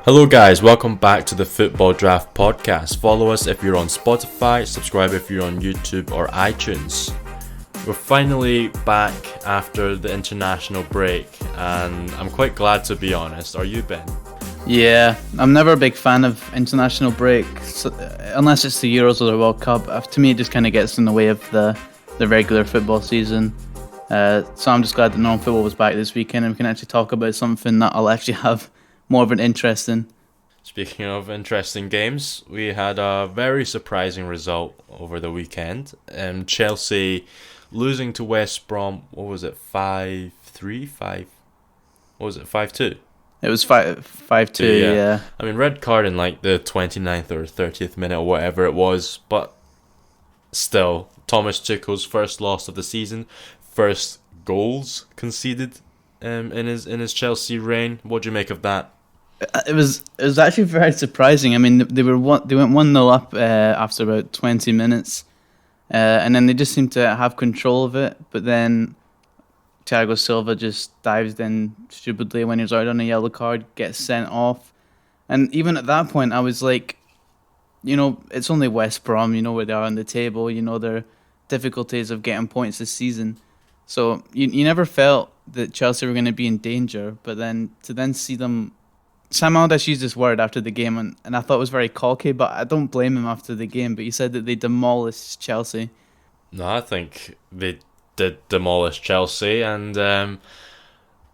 Hello guys, welcome back to the Football Draft podcast. Follow us if you're on Spotify, subscribe if you're on YouTube or iTunes. We're finally back after the international break and I'm quite glad, to be honest. Are you, Ben? Yeah, I'm never a big fan of international breaks, unless it's the Euros or the World Cup. To me, it just kind of gets in the way of the regular football season. So I'm just glad that non-football was back this weekend and we can actually talk about something that I'll actually have more of an interest in. Speaking of interesting games, we had a very surprising result over the weekend. Chelsea losing to West Brom, what was it, 5-3? 5? What was it, 5-2? It was 5-2, yeah. I mean, red card in like the 29th or 30th minute or whatever it was, but still, Thomas Tuchel's first loss of the season, first goals conceded in his Chelsea reign. What do you make of that? It was actually very surprising. I mean, they went 1-0 up after about 20 minutes, and then they just seemed to have control of it. But then Thiago Silva just dives in stupidly when he's out on a yellow card, gets sent off, and even at that point, I was like, it's only West Brom. You know where they are on the table. You know their difficulties of getting points this season. So you never felt that Chelsea were going to be in danger. But then to see them. Sam Allardyce used this word after the game, and I thought it was very cocky, but I don't blame him after the game. But he said that they demolished Chelsea. No, I think they did demolish Chelsea, and I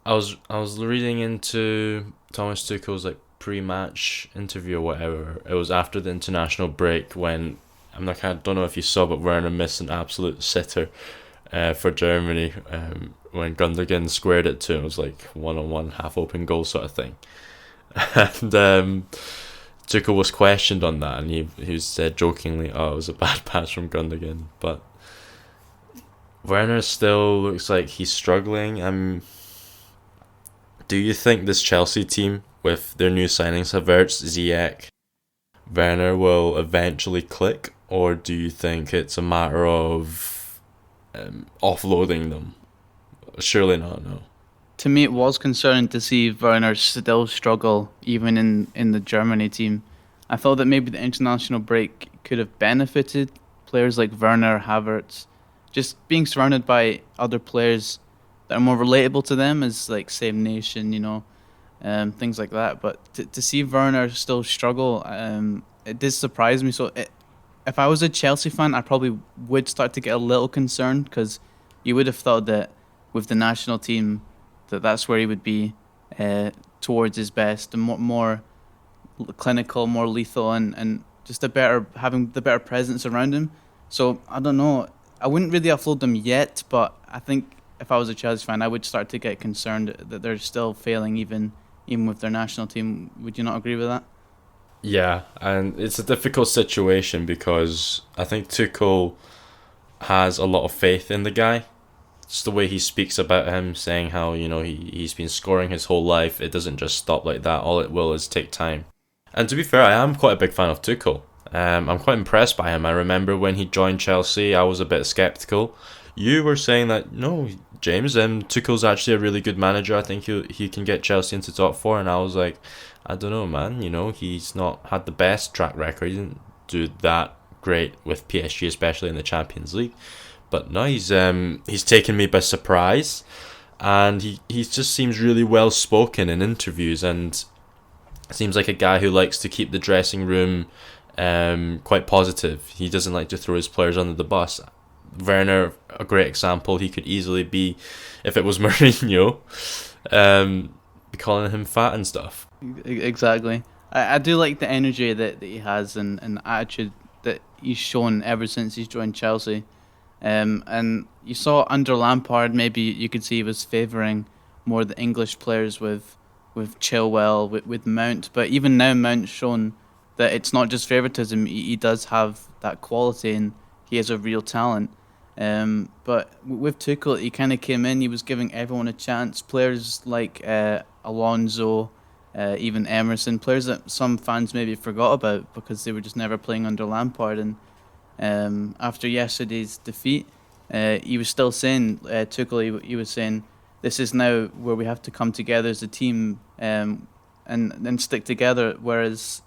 was reading into Thomas Tuchel's like pre-match interview or whatever. It was after the international break when I don't know if you saw, but Werner missed an absolute sitter for Germany when Gundogan squared it to him. It was like one-on-one half-open goal sort of thing. And Tuchel was questioned on that, and he said jokingly, "Oh, it was a bad pass from Gundogan." But Werner still looks like he's struggling. Do you think this Chelsea team, with their new signings, Havertz, Ziyech, Werner, will eventually click, or do you think it's a matter of offloading them? Surely not. No. To me, it was concerning to see Werner still struggle, even in the Germany team. I thought that maybe the international break could have benefited players like Werner, Havertz, just being surrounded by other players that are more relatable to them, as like same nation, things like that. But to see Werner still struggle, it did surprise me. So if I was a Chelsea fan, I probably would start to get a little concerned, because you would have thought that with the national team, that's where he would be towards his best, and more clinical, more lethal, and just having the better presence around him. So I don't know. I wouldn't really offload them yet, but I think if I was a Chelsea fan, I would start to get concerned that they're still failing even with their national team. Would you not agree with that? Yeah, and it's a difficult situation because I think Tuchel has a lot of faith in the guy. Just the way he speaks about him, saying how, he's been scoring his whole life. It doesn't just stop like that. All it will is take time. And to be fair, I am quite a big fan of Tuchel. I'm quite impressed by him. I remember when he joined Chelsea, I was a bit skeptical. You were saying that, no, James, Tuchel's actually a really good manager. I think he can get Chelsea into top four. And I was like, I don't know, man. He's not had the best track record. He didn't do that great with PSG, especially in the Champions League. But no, he's taken me by surprise, and he just seems really well spoken in interviews, and seems like a guy who likes to keep the dressing room quite positive. He doesn't like to throw his players under the bus. Werner, a great example. He could easily be, if it was Mourinho, be calling him fat and stuff. Exactly. I do like the energy that he has and attitude that he's shown ever since he's joined Chelsea. And you saw under Lampard, maybe you could see he was favouring more the English players with Chilwell, with Mount. But even now, Mount's shown that it's not just favouritism. He does have that quality, and he has a real talent. But with Tuchel, he kind of came in. He was giving everyone a chance. Players like Alonso, even Emerson, players that some fans maybe forgot about because they were just never playing under Lampard. And after yesterday's defeat, he was still saying, Tuchel, he was saying, this is now where we have to come together as a team. and then stick together. Whereas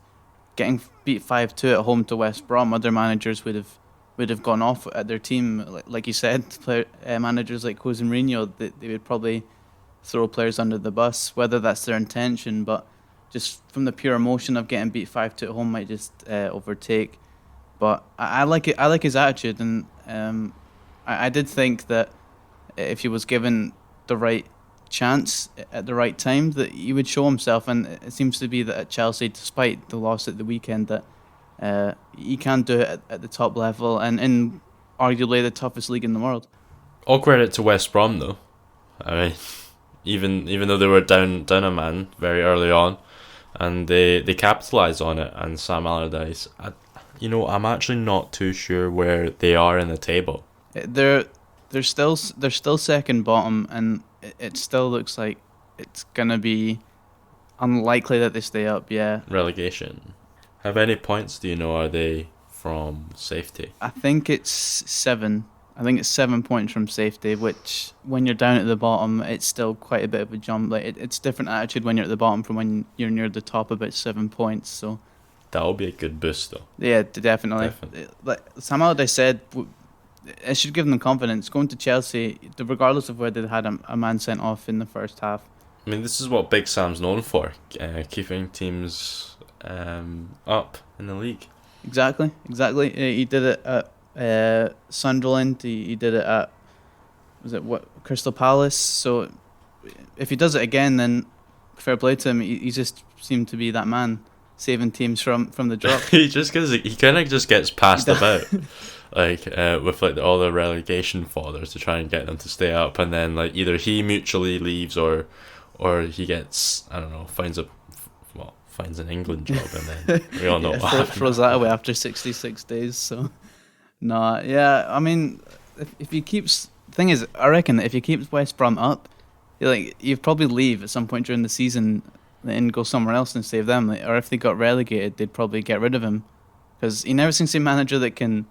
getting beat 5-2 at home to West Brom, other managers would have gone off at their team. Like you said, managers like Jose Mourinho, they would probably throw players under the bus, whether that's their intention, but just from the pure emotion of getting beat 5-2 at home might just overtake. But I like it. I like his attitude, and I did think that if he was given the right chance at the right time, that he would show himself. And it seems to be that at Chelsea, despite the loss at the weekend, that he can do it at the top level and in arguably the toughest league in the world. All credit to West Brom though. I mean, even though they were down a man very early on, and they capitalised on it. And Sam Allardyce, I'm actually not too sure where they are in the table. They're still second bottom, and it still looks like it's gonna be unlikely that they stay up. Yeah, Relegation. How many points do you know are they from safety? I think it's 7. I think it's 7 points from safety, which when you're down at the bottom, it's still quite a bit of a jump. Like it's different attitude when you're at the bottom from when you're near the top. About 7 points, so That'll be a good boost though. yeah, definitely. Like Sam Allardyce said, it should give them confidence going to Chelsea, regardless of whether they had a man sent off in the first half. I mean, this is what Big Sam's known for, keeping teams up in the league. Exactly. He did it at Sunderland. He did it at Crystal Palace. So if he does it again, then fair play to him. He just seemed to be that man saving teams from the drop. he kind of just gets passed about, like with like all the relegation fodder to try and get them to stay up, and then like either he mutually leaves or he gets, I don't know, finds an England job, and then we all know what happens. Throws that away after 66 days. So no, yeah. I mean, if he keeps, thing is, I reckon that if he keeps West Brom up, you'd probably leave at some point during the season and go somewhere else and save them. Or if they got relegated, they'd probably get rid of him, because he never seems to be a manager that can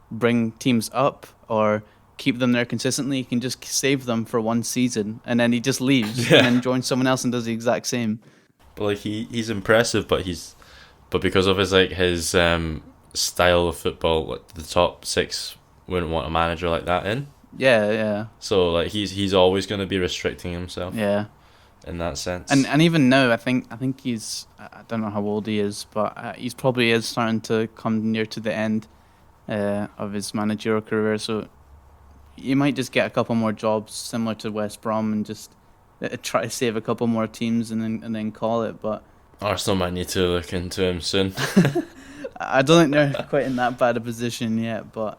bring teams up or keep them there consistently. He can just save them for one season and then he just leaves and then joins someone else and does the exact same. But like he's impressive, but because of his style of football, like the top 6 wouldn't want a manager like that in. Yeah. So like he's always going to be restricting himself. Yeah. In that sense. And even now, I think he's, I don't know how old he is, but he's probably is starting to come near to the end of his managerial career. So you might just get a couple more jobs similar to West Brom and just try to save a couple more teams and then call it. But Arsenal might need to look into him soon. I don't think they're quite in that bad a position yet. But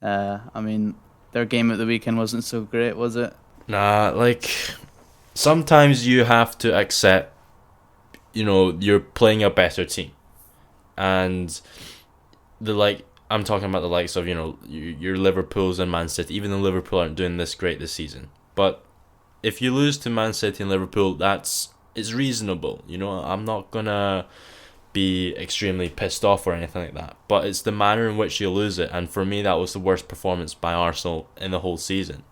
I mean, their game at the weekend wasn't so great, was it? Nah, like sometimes you have to accept, you're playing a better team, and I'm talking about the likes of your Liverpool's and Man City. Even though Liverpool aren't doing this great this season, but if you lose to Man City and Liverpool, it's reasonable. I'm not gonna be extremely pissed off or anything like that. But it's the manner in which you lose it, and for me, that was the worst performance by Arsenal in the whole season.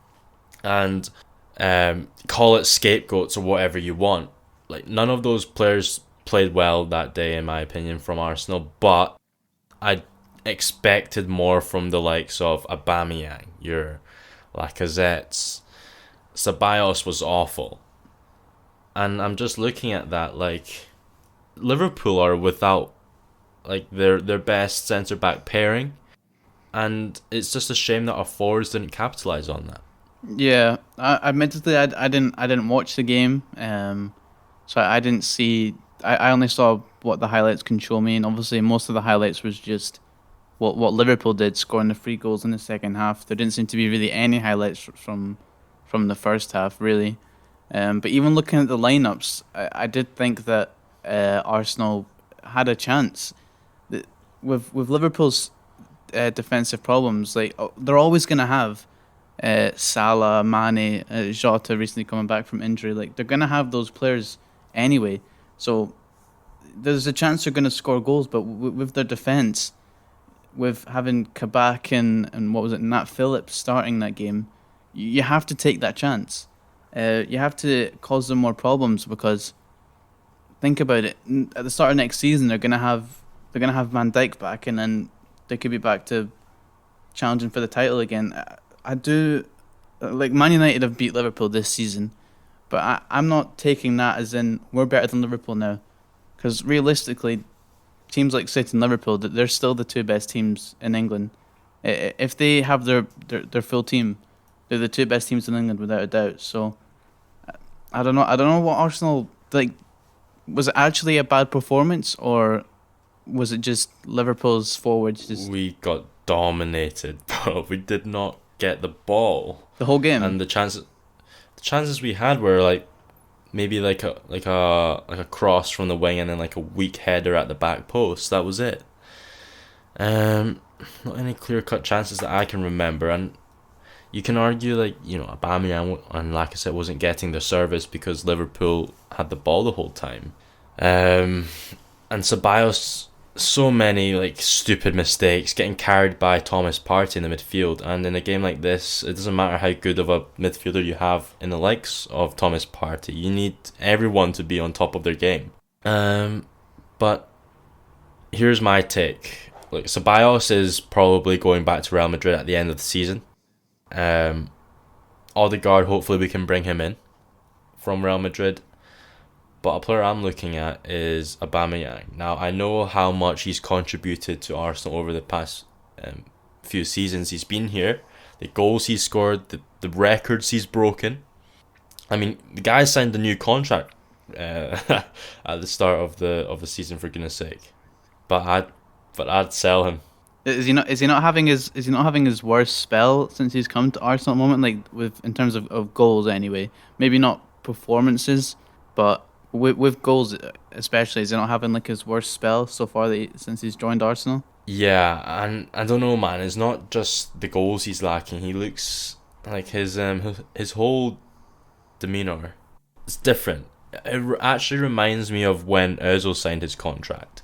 And call it scapegoats or whatever you want. Like none of those players played well that day, in my opinion, from Arsenal. But I expected more from the likes of Aubameyang, your Lacazettes. Ceballos was awful, and I'm just looking at that. Like Liverpool are without like their best centre back pairing, and it's just a shame that our forwards didn't capitalise on that. Yeah, admittedly, I didn't watch the game, so I didn't see. I only saw what the highlights can show me, and obviously most of the highlights was just what Liverpool did, scoring the 3 goals in the second half. There didn't seem to be really any highlights from the first half, really. But even looking at the lineups, I did think that Arsenal had a chance. With Liverpool's defensive problems, like they're always going to have Salah, Mane, Jota recently coming back from injury. Like they're going to have those players anyway. So there's a chance they're going to score goals, but with their defence, with having Kabak and what was it, Nat Phillips starting that game, you have to take that chance. You have to cause them more problems, because think about it. At the start of next season, they're gonna have Van Dijk back, and then they could be back to challenging for the title again. I do like Man United have beat Liverpool this season, but I'm not taking that as in we're better than Liverpool now, because realistically, teams like City and Liverpool, they're still the two best teams in England. If they have their full team, they're the two best teams in England without a doubt. So I don't know. I don't know what Arsenal like. Was it actually a bad performance, or was it just Liverpool's forwards just We got dominated, but we did not get the ball. the whole game? And the chances we had were like maybe like a cross from the wing and then like a weak header at the back post. That was it. Not any clear cut chances that I can remember, and you can argue like Aubameyang and Lacazette wasn't getting the service because Liverpool had the ball the whole time, and Ceballos, so many like stupid mistakes, getting carried by Thomas Partey in the midfield. And in a game like this, it doesn't matter how good of a midfielder you have in the likes of Thomas Partey. You need everyone to be on top of their game. But here's my take. Like, Ceballos is probably going back to Real Madrid at the end of the season. Odegaard, hopefully we can bring him in from Real Madrid. But a player I'm looking at is Aubameyang. Now, I know how much he's contributed to Arsenal over the past few seasons he's been here. The goals he's scored, the records he's broken. I mean, the guy signed a new contract at the start of the season, for goodness sake. But I'd sell him. Is he not having his worst spell since he's come to Arsenal at the moment? Like in terms of goals anyway. Maybe not performances, but with goals especially, is he not having like his worst spell so far since he's joined Arsenal? Yeah, and I don't know, man. It's not just the goals he's lacking. He looks like his whole demeanor is different. It actually reminds me of when Özil signed his contract,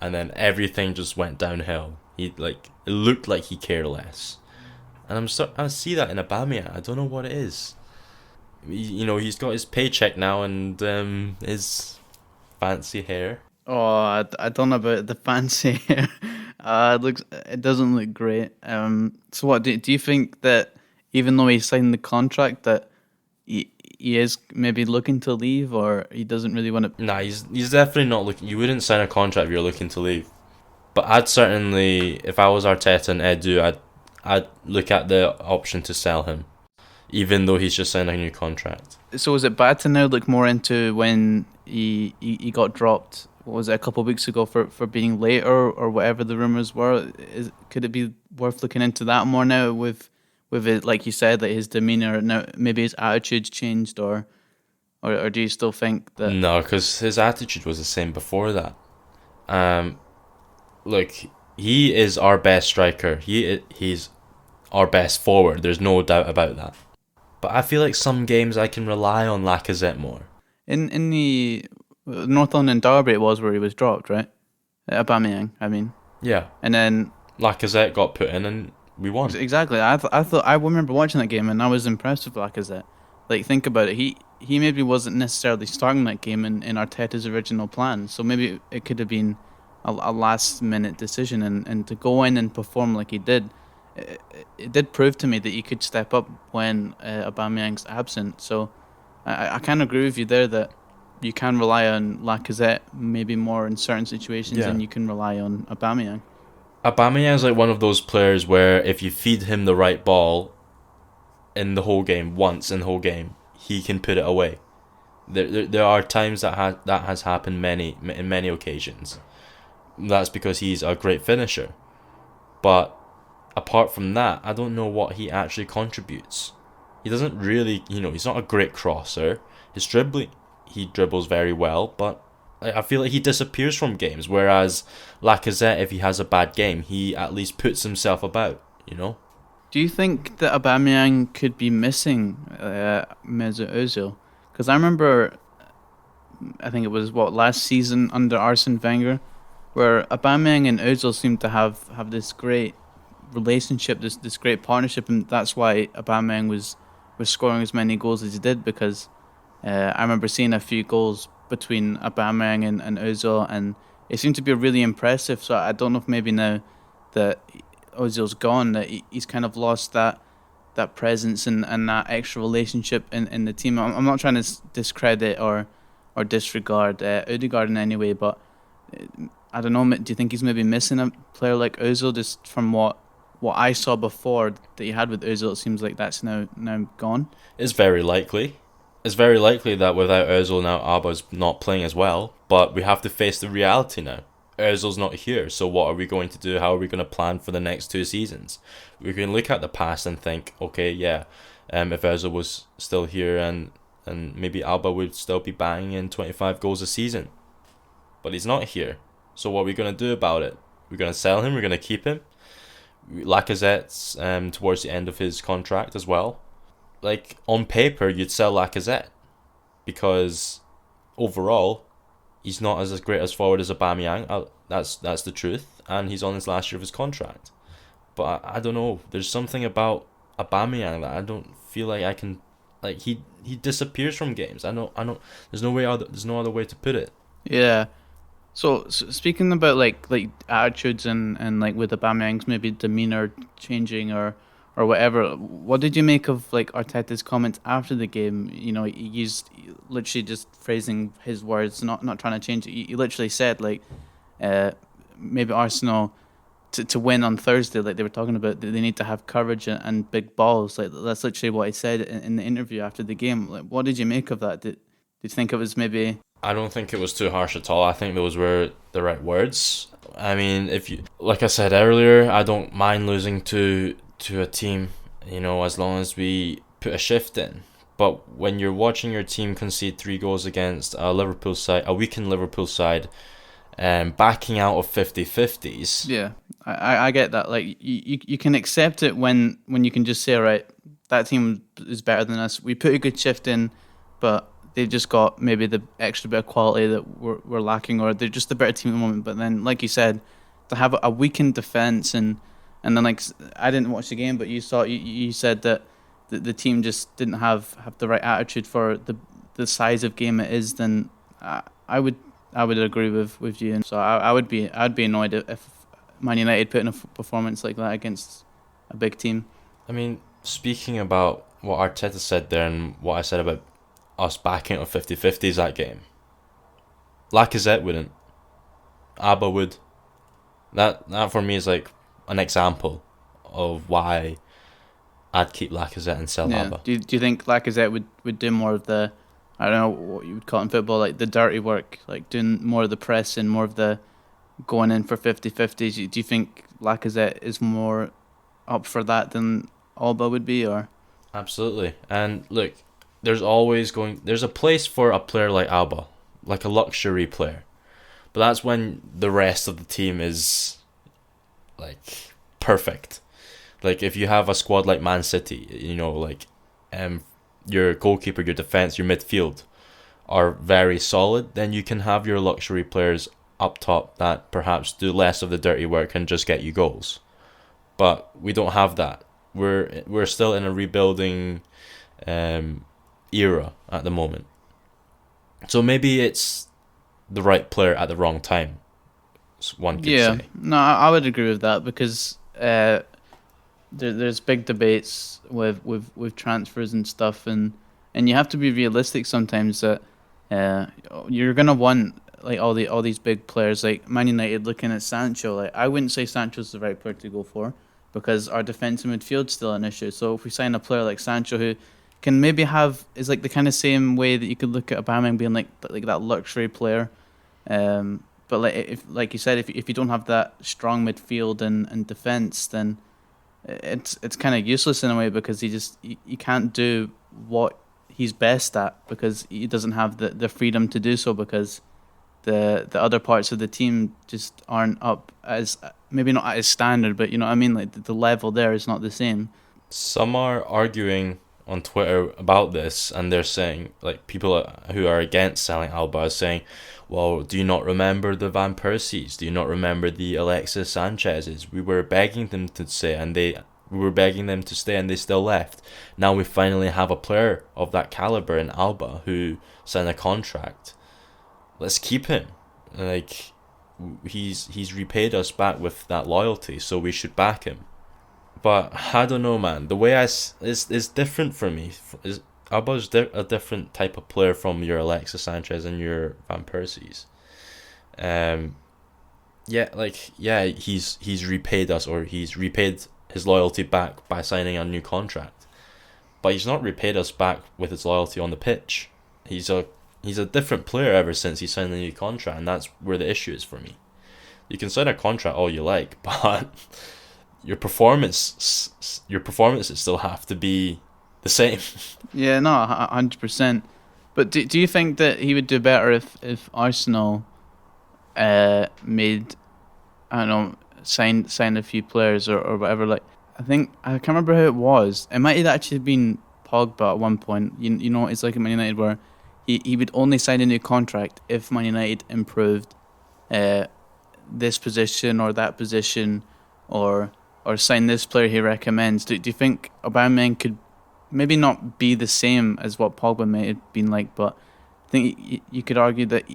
and then everything just went downhill. It looked like he cared less, and I see that in Aubameyang. I don't know what it is. He's got his paycheck now and his fancy hair. Oh, I don't know about the fancy hair. It doesn't look great. So what do you think that even though he signed the contract that he is maybe looking to leave, or he doesn't really want to? Nah, he's definitely not looking. You wouldn't sign a contract if you're looking to leave. But I'd certainly, if I was Arteta and Edu, I'd look at the option to sell him, even though he's just signed a new contract. So is it bad to now look more into when he got dropped? What was it, a couple of weeks ago for being late or whatever the rumours were? Could it be worth looking into that more now with it, like you said, like his demeanour now, maybe his attitude's changed, or do you still think that? No, because his attitude was the same before that. Look, he is our best striker. He's our best forward. There's no doubt about that. But I feel like some games I can rely on Lacazette more. In the North London derby, it was where he was dropped, right? Aubameyang, I mean. Yeah. And then Lacazette got put in and we won. exactly. I remember watching that game and I was impressed with Lacazette. Like, think about it. He maybe wasn't necessarily starting that game in Arteta's original plan. So maybe it could have been a last minute decision, and to go in and perform like he did, it did prove to me that he could step up when Aubameyang's absent. So I kind of agree with you there that you can rely on Lacazette maybe more in certain situations than you can rely on Aubameyang. Aubameyang's like one of those players where if you feed him the right ball in the whole game, once in the whole game, he can put it away. There are times that has happened in many occasions. That's because he's a great finisher. But apart from that, I don't know what he actually contributes. He doesn't really, he's not a great crosser. His dribbling, he dribbles very well, but I feel like he disappears from games. Whereas Lacazette, if he has a bad game, he at least puts himself about, Do you think that Aubameyang could be missing Mesut Ozil? Because I remember, I think it was last season under Arsene Wenger, where Aubameyang and Ozil seemed to have this great relationship, this great partnership, and that's why Aubameyang was scoring as many goals as he did, because I remember seeing a few goals between Aubameyang and Ozil, and it seemed to be really impressive. So I don't know if maybe now that Ozil's gone, that he's kind of lost that presence and that extra relationship in the team. I'm not trying to discredit or disregard Odegaard in any way, but I don't know. Do you think he's maybe missing a player like Ozil? Just from what I saw before that he had with Ozil, it seems like that's now gone. It's very likely. It's very likely that without Ozil now, Alba's not playing as well. But we have to face the reality now. Ozil's not here, so what are we going to do? How are we going to plan for the next 2 seasons? We can look at the past and think, okay, yeah, if Ozil was still here and maybe Alba would still be banging in 25 goals a season. But he's not here. So what are we going to do about it? We're going to sell him, we're going to keep him. Lacazette's towards the end of his contract as well. Like, on paper, you'd sell Lacazette because overall, he's not as great as forward as Aubameyang. That's the truth, and he's on his last year of his contract. But I don't know. There's something about Aubameyang that I don't feel like I can. Like, he disappears from games. I know. There's no way. There's no other way to put it. Yeah. So speaking about like attitudes and like with Aubameyang's maybe demeanor changing or whatever, what did you make of like Arteta's comments after the game? You know, he used literally just phrasing his words, not trying to change it. He literally said like, uh, maybe Arsenal to win on Thursday, like they were talking about, they need to have courage and big balls. Like that's literally what he said in the interview after the game. Like, what did you make of that? Did you think it was maybe? I don't think it was too harsh at all. I think those were the right words. I mean, if you, like I said earlier, I don't mind losing to a team, as long as we put a shift in. But when you're watching your team concede 3 goals against a weakened Liverpool side, backing out of 50-50s. Yeah, I get that. Like you can accept it when you can just say, all right, that team is better than us. We put a good shift in, but they've just got maybe the extra bit of quality that we're lacking, or they're just a better team at the moment. But then, like you said, to have a weakened defense and then like I didn't watch the game, but you said that the team just didn't have the right attitude for the size of game it is. Then I would agree with you, and so I'd be annoyed if Man United put in a performance like that against a big team. I mean, speaking about what Arteta said there and what I said about us backing out of 50-50s that game, Lacazette wouldn't. Abba would. That for me is like an example of why I'd keep Lacazette and sell Abba. Do you think Lacazette would do more of the, I don't know what you would call it in football, like the dirty work, like doing more of the pressing, more of the going in for 50-50s? Do you think Lacazette is more up for that than Alba would be, or? Absolutely. And look, there's a place for a player like Alba, like a luxury player. But that's when the rest of the team is like perfect. Like if you have a squad like Man City, your goalkeeper, your defense, your midfield are very solid, then you can have your luxury players up top that perhaps do less of the dirty work and just get you goals. But we don't have that. We're still in a rebuilding era at the moment. So maybe it's the right player at the wrong time, one could say. No, I would agree with that because there's big debates with transfers and stuff, and you have to be realistic sometimes that you're gonna want like all these big players like Man United looking at Sancho. Like I wouldn't say Sancho's the right player to go for because our defensive midfield's still an issue. So if we sign a player like Sancho who can maybe is like the kind of same way that you could look at Aubameyang being like that luxury player. But like you said, if you don't have that strong midfield and defense, then it's kind of useless in a way because he can't do what he's best at because he doesn't have the freedom to do so because the other parts of the team just aren't up as maybe not at his standard, but you know what I mean, like the level there is not the same. Some are arguing on Twitter about this, and they're saying, like, people who are against selling Alba are saying, well, do you not remember the Van Persies? Do you not remember the Alexis Sanchez's? We were begging them to say, and they We were begging them to stay and they still left. Now we finally have a player of that caliber in Alba who signed a contract. Let's keep him. Like, he's repaid us back with that loyalty, so we should back him. But I don't know, man. The way it's different for me. Alba's a different type of player from your Alexis Sanchez and your Van Persies. He's repaid us, or he's repaid his loyalty back by signing a new contract. But he's not repaid us back with his loyalty on the pitch. He's a different player ever since he signed a new contract, and that's where the issue is for me. You can sign a contract all you like, but your performances still have to be the same. Yeah, no, 100%. But do you think that he would do better if Arsenal made, I don't know, signed a few players or whatever? Like, I think I can't remember how it was. It might have actually been Pogba at one point. You know, it's like at Man United where he would only sign a new contract if Man United improved this position or that position, or sign this player he recommends. Do you think Aubameyang could maybe not be the same as what Pogba may have been like, but I think you could argue that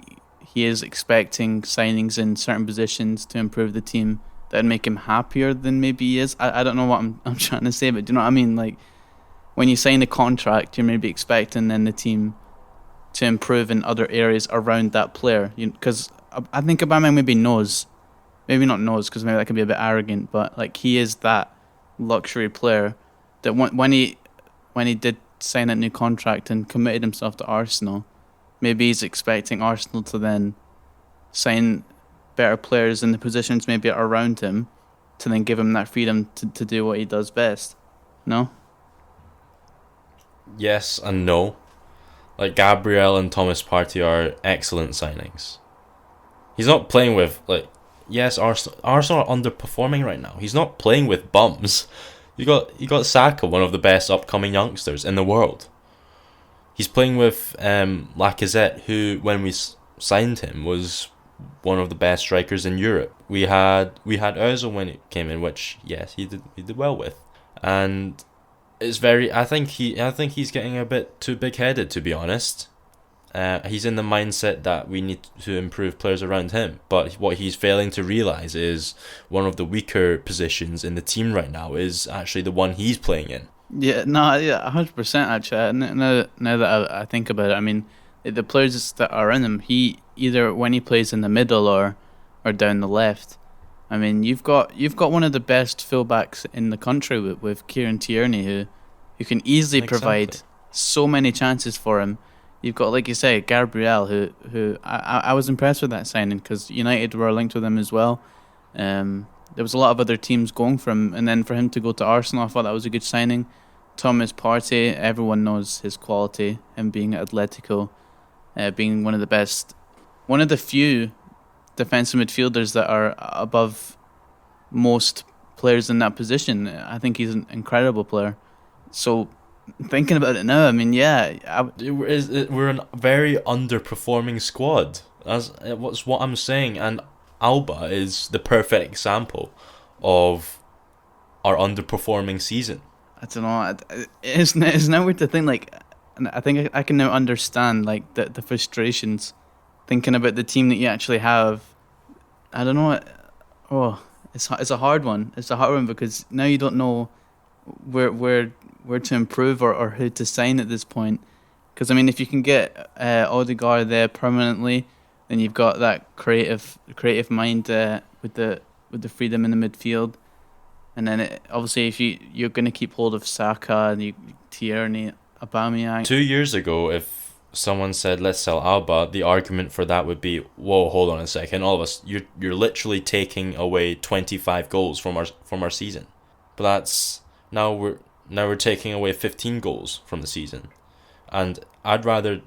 he is expecting signings in certain positions to improve the team that would make him happier than maybe he is. I don't know what I'm trying to say, but do you know what I mean? Like, when you sign a contract, you're maybe expecting then the team to improve in other areas around that player. Because I think Aubameyang maybe not knows, because maybe that could be a bit arrogant, but like, he is that luxury player that when he did sign that new contract and committed himself to Arsenal, maybe he's expecting Arsenal to then sign better players in the positions maybe around him to then give him that freedom to do what he does best. No? Yes and no. Like, Gabriel and Thomas Partey are excellent signings. He's not playing with, like, yes, Arsenal are underperforming right now. He's not playing with bums. You got Saka, one of the best upcoming youngsters in the world. He's playing with Lacazette, who, when we signed him, was one of the best strikers in Europe. We had Ozil when it came in, which, yes, he did well with. And it's I think he's getting a bit too big-headed, to be honest. He's in the mindset that we need to improve players around him, but what he's failing to realise is one of the weaker positions in the team right now is actually the one he's playing in. Yeah, no, yeah, 100% actually. Now that I think about it, I mean, the players that are in him, he either when he plays in the middle or down the left. I mean, you've got one of the best fullbacks in the country with Kieran Tierney, who can easily provide so many chances for him. You've got, like you say, Gabriel, who I was impressed with that signing, because United were linked with him as well. There was a lot of other teams going for him, and then for him to go to Arsenal, I thought that was a good signing. Thomas Partey, everyone knows his quality, him being at Atletico, being one of the few defensive midfielders that are above most players in that position. I think he's an incredible player. So, thinking about it now, I mean, yeah, we're a very underperforming squad. That's what I'm saying, and Alba is the perfect example of our underperforming season. I don't know. It's now weird to think, like, I think I can now understand, like, the frustrations thinking about the team that you actually have. I don't know. It's a hard one. It's a hard one because now you don't know where to improve or who to sign at this point. Because I mean, if you can get Odegaard there permanently, then you've got that creative mind with the freedom in the midfield. And then obviously, if you're going to keep hold of Saka and Tierney, Aubameyang. 2 years ago, if someone said let's sell Alba, the argument for that would be, whoa, hold on a second, all of us, you're literally taking away 25 goals from our season. But that's now we're taking away 15 goals from the season, and I'd rather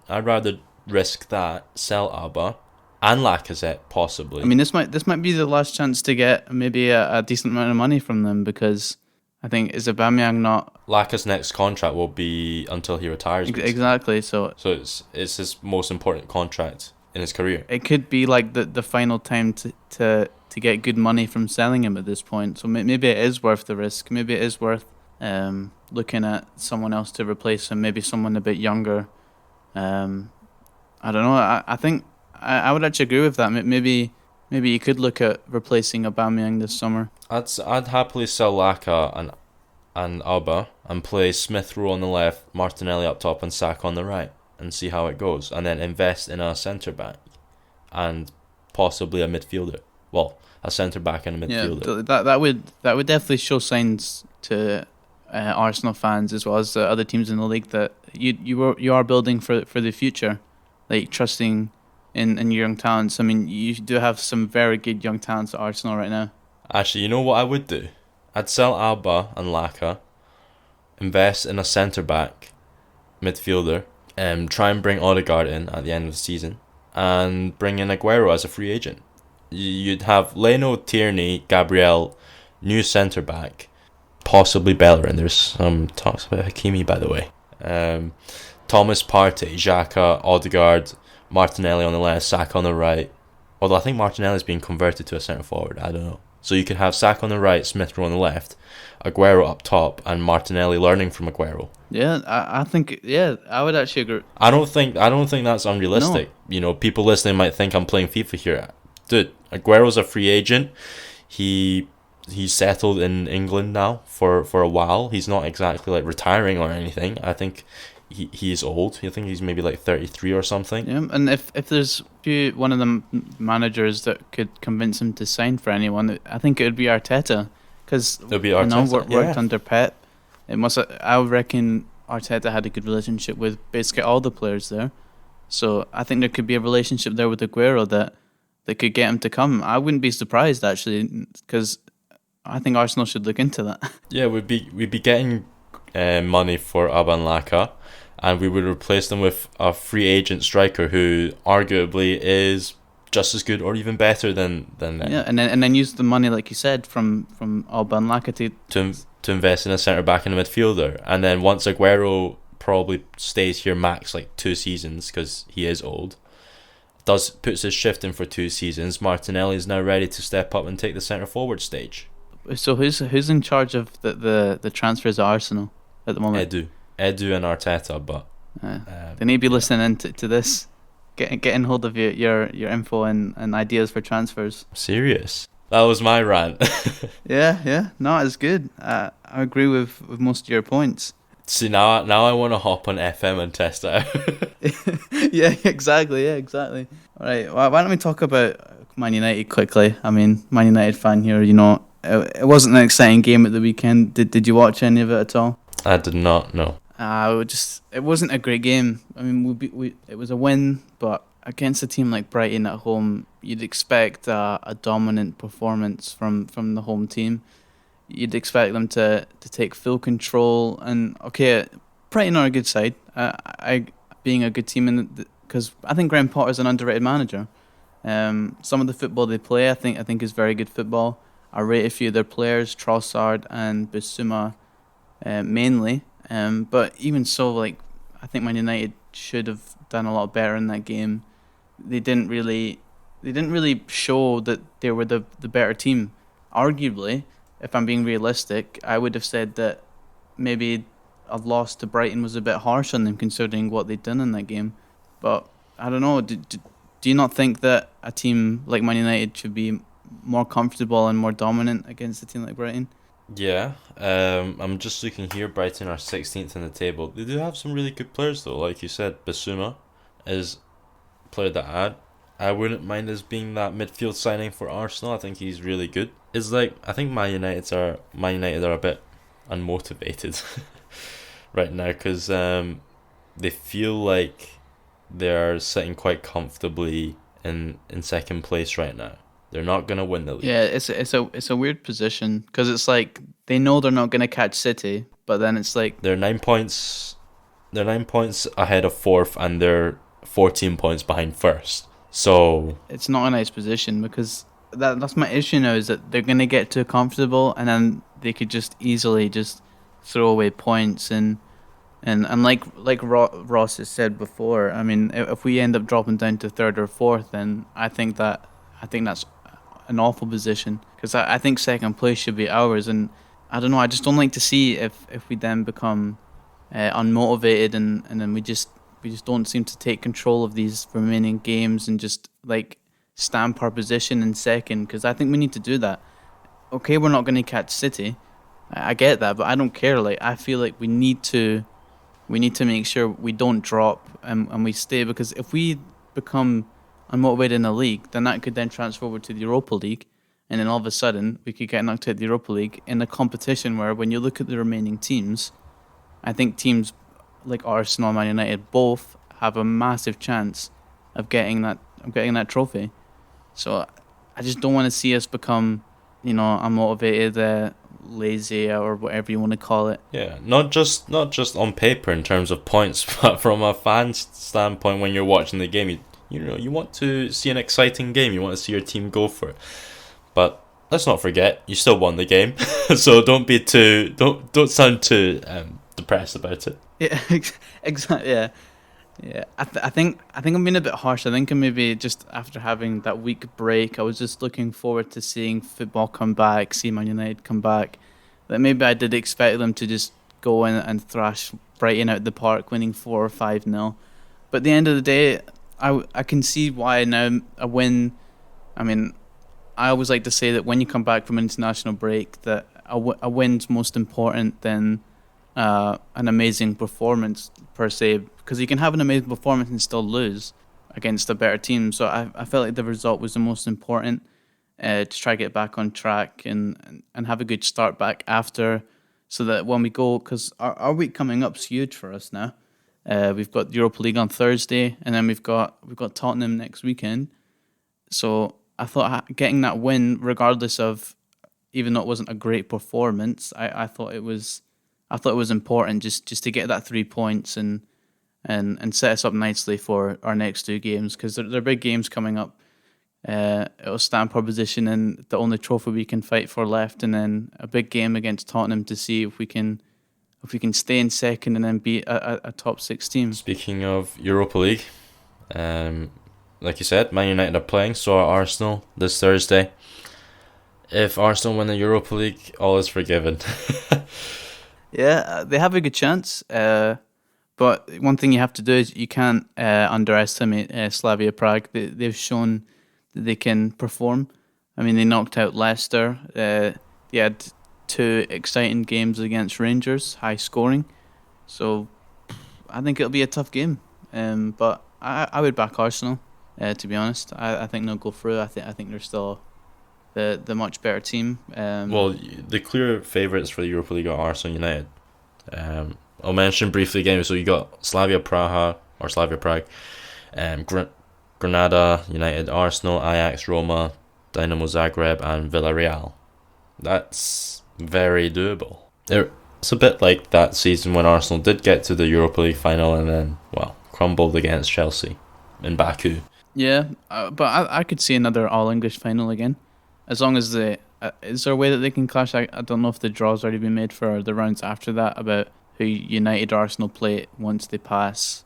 risk that, sell Alba and Lacazette possibly. I mean, this might be the last chance to get maybe a decent amount of money from them, because I think, is Aubameyang not... Lacazette's next contract will be until he retires. Exactly, so it's his most important contract in his career. It could be like the final time to to get good money from selling him at this point. So maybe it is worth the risk. Maybe it is worth looking at someone else to replace him. Maybe someone a bit younger. I don't know. I think I would actually agree with that. Maybe you could look at replacing Aubameyang this summer. I'd happily sell Laka and Alba and play Smith Rowe on the left, Martinelli up top, and Saka on the right, and see how it goes, and then invest in a centre back and possibly a midfielder. Well, a centre back and a midfielder. Yeah, that would definitely show signs to Arsenal fans as well as the other teams in the league that you are building for the future, like trusting in your young talents. I mean, you do have some very good young talents at Arsenal right now. Actually, you know what I would do? I'd sell Alba and Laka, invest in a centre back, midfielder, try and bring Odegaard in at the end of the season, and bring in Aguero as a free agent. You'd have Leno, Tierney, Gabriel, new centre back, possibly Bellerin. There's some talks about Hakimi, by the way. Thomas Partey, Xhaka, Odegaard, Martinelli on the left, Saka on the right. Although I think Martinelli's being converted to a centre forward. I don't know. So you could have Saka on the right, Smith Rowe on the left, Aguero up top, and Martinelli learning from Aguero. Yeah, I think I would actually agree. I don't think that's unrealistic. No. You know, people listening might think I'm playing FIFA here. Dude, Aguero's a free agent. He's settled in England now for a while. He's not exactly like retiring or anything. I think he's old. I think he's maybe like 33 or something. Yeah, and if there's one of the managers that could convince him to sign for anyone, I think it would be Arteta, because worked under Pep. I would reckon Arteta had a good relationship with basically all the players there. So I think there could be a relationship there with Aguero that could get him to come. I wouldn't be surprised actually, because I think Arsenal should look into that. Yeah, we'd be getting money for Aban Laka, and we would replace them with a free agent striker who arguably is just as good or even better than them. Yeah, and then use the money, like you said, from Aban Laka to invest in a centre back and a midfielder, and then once Aguero probably stays here max like 2 seasons because he is old, puts his shift in for 2 seasons. Martinelli is now ready to step up and take the centre forward stage. So who's in charge of the transfers at Arsenal at the moment? Edu and Arteta, but they need to be listening to this, getting hold of your info and ideas for transfers. Serious. That was my rant. Yeah. No, it's good. I agree with most of your points. See, now I want to hop on FM and test it out. Yeah, exactly. All right, why don't we talk about Man United quickly? I mean, Man United fan here, you know, it wasn't an exciting game at the weekend. Did you watch any of it at all? I did not, no. It wasn't a great game. I mean, it was a win, but against a team like Brighton at home, you'd expect a dominant performance from the home team. You'd expect them to take full control. And okay, Brighton are a good side. Being a good team, because I think Graham Potter's an underrated manager. Some of the football they play, I think is very good football. I rate a few of their players, Trossard and Bissouma, mainly. But even so, like, I think Man United should have done a lot better in that game. They didn't really show that they were the better team. Arguably, if I'm being realistic, I would have said that maybe a loss to Brighton was a bit harsh on them considering what they'd done in that game. But I don't know. Do you not think that a team like Man United should be more comfortable and more dominant against a team like Brighton? Yeah, I'm just looking here. Brighton are 16th in the table. They do have some really good players though. Like you said, Bissouma is a player that I wouldn't mind as being that midfield signing for Arsenal. I think he's really good. It's like, I think Man United are a bit unmotivated right now because they feel like they're sitting quite comfortably in second place right now. They're not gonna win the league. Yeah, it's a weird position because it's like they know they're not gonna catch City, but then it's like they're 9 points. They're 9 points ahead of fourth, and they're 14 points behind first. So it's not a nice position because that's my issue now, is that they're gonna get too comfortable and then they could just easily just throw away points and like Ross has said before. I mean, if we end up dropping down to third or fourth, then I think that's an awful position because I think second place should be ours, and I don't know. I just don't like to see if we then become unmotivated and then we just don't seem to take control of these remaining games and just like stamp our position in second because I think we need to do that. Okay, we're not going to catch City. I get that, but I don't care. Like I feel like we need to make sure we don't drop and we stay because if we become unmotivated in the league, then that could then transfer over to the Europa League, and then all of a sudden we could get knocked out of the Europa League in a competition where when you look at the remaining teams, I think teams like Arsenal and Man United both have a massive chance of getting that trophy. So I just don't want to see us become, unmotivated, lazy, or whatever you want to call it. Yeah, not just on paper in terms of points, but from a fan's standpoint, when you're watching the game, you want to see an exciting game. You want to see your team go for it. But let's not forget, you still won the game, so don't sound too depressed about it. Yeah, exactly. Yeah, yeah. I think I'm being a bit harsh. I think I'm maybe just after having that week break, I was just looking forward to seeing football come back, see Man United come back. That maybe I did expect them to just go in and thrash Brighton out the park, winning 4 or 5-0. But at the end of the day, I can see why now a win. I mean, I always like to say that when you come back from an international break, that a win's most important than an amazing performance per se, because you can have an amazing performance and still lose against a better team. So I felt like the result was the most important to try to get back on track and have a good start back after, so that when we go, because our week coming up is huge for us now. We've got Europa League on Thursday, and then we've got Tottenham next weekend. So I thought getting that win, regardless of, even though it wasn't a great performance, I thought it was important just to get that 3 points and set us up nicely for our next two games because they're big games coming up. It'll stamp our position in the only trophy we can fight for left, and then a big game against Tottenham to see if we can stay in second and then beat a top six team. Speaking of Europa League, like you said, Man United are playing, so are Arsenal this Thursday. If Arsenal win the Europa League, all is forgiven. Yeah, they have a good chance. But one thing you have to do is you can't underestimate Slavia Prague. They've shown that they can perform. I mean, they knocked out Leicester. They had two exciting games against Rangers, high scoring. So I think it'll be a tough game. But I would back Arsenal. To be honest, I think they'll go through. I think they're still the much better team. Well, the clear favourites for the Europa League are Arsenal United. I'll mention briefly games. So you got Slavia Praha or Slavia Prague, Granada United, Arsenal, Ajax, Roma, Dynamo Zagreb, and Villarreal. That's very doable. It's a bit like that season when Arsenal did get to the Europa League final and then, well, crumbled against Chelsea in Baku. Yeah, but I could see another All English final again, as long as is there a way that they can clash? I don't know if the draw's already been made for the rounds after that about who United Arsenal play once they pass.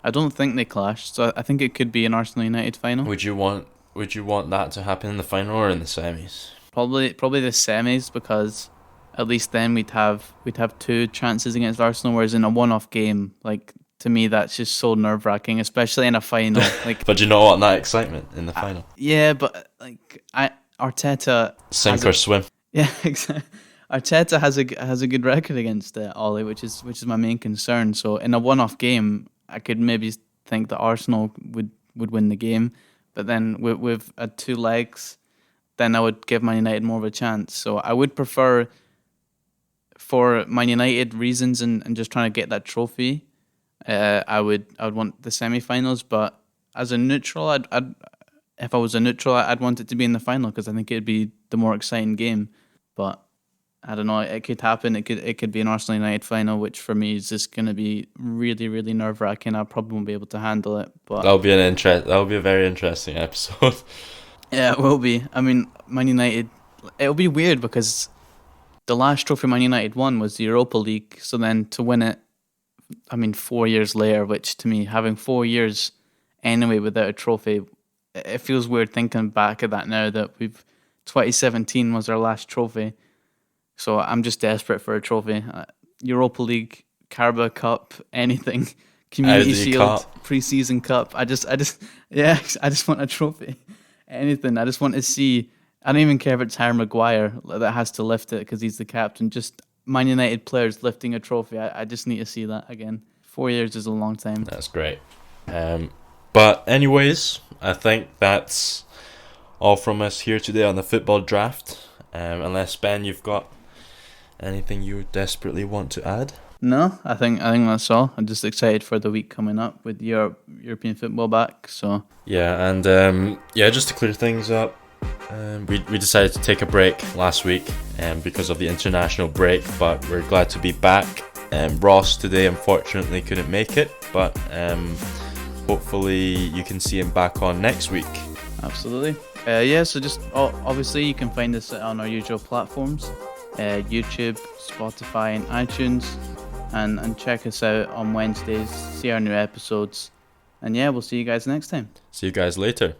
I don't think they clash, so I think it could be an Arsenal United final. Would you want that to happen in the final or in the semis? Probably the semis, because at least then we'd have two chances against Arsenal, whereas in a one-off game, like, to me that's just so nerve-wracking, especially in a final. Like, But you not want that excitement in the final. yeah, but like Arteta Sink or swim. Yeah, exactly. Arteta has a good record against Ollie, which is my main concern. So in a one-off game, I could maybe think that Arsenal would win the game, but then with two legs, then I would give Man United more of a chance. So I would prefer, for Man United reasons and just trying to get that trophy, I would want the semi-finals. But as a neutral, if I was a neutral, I'd want it to be in the final because I think it'd be the more exciting game. But I don't know. It could happen. It could be an Arsenal United final, which for me is just going to be really, really nerve wracking. I probably won't be able to handle it. But That'll be a very interesting episode. yeah, it will be. I mean, Man United. It'll be weird because the last trophy Man United won was the Europa League. So then to win it, I mean, 4 years later, which to me, having 4 years anyway without a trophy, it feels weird thinking back at that now that 2017 was our last trophy. So I'm just desperate for a trophy. Europa League, Carabao Cup, anything. Community AFC Shield, Cup. pre-season cup. Yeah, I just want a trophy. Anything. I just want to see. I don't even care if it's Harry Maguire that has to lift it because he's the captain. Just Man United players lifting a trophy. I just need to see that again. 4 years is a long time. That's great. But anyways, I think that's all from us here today on the football draft. Unless Ben, you've got anything you desperately want to add? No, I think that's all. I'm just excited for the week coming up with European football back. So Yeah, and just to clear things up, we decided to take a break last week because of the international break, but we're glad to be back. Ross today unfortunately couldn't make it, but hopefully you can see him back on next week. Absolutely. So just obviously you can find us on our usual platforms, YouTube, Spotify and iTunes, and check us out on Wednesdays, see our new episodes, and yeah, we'll see you guys next time. See you guys later.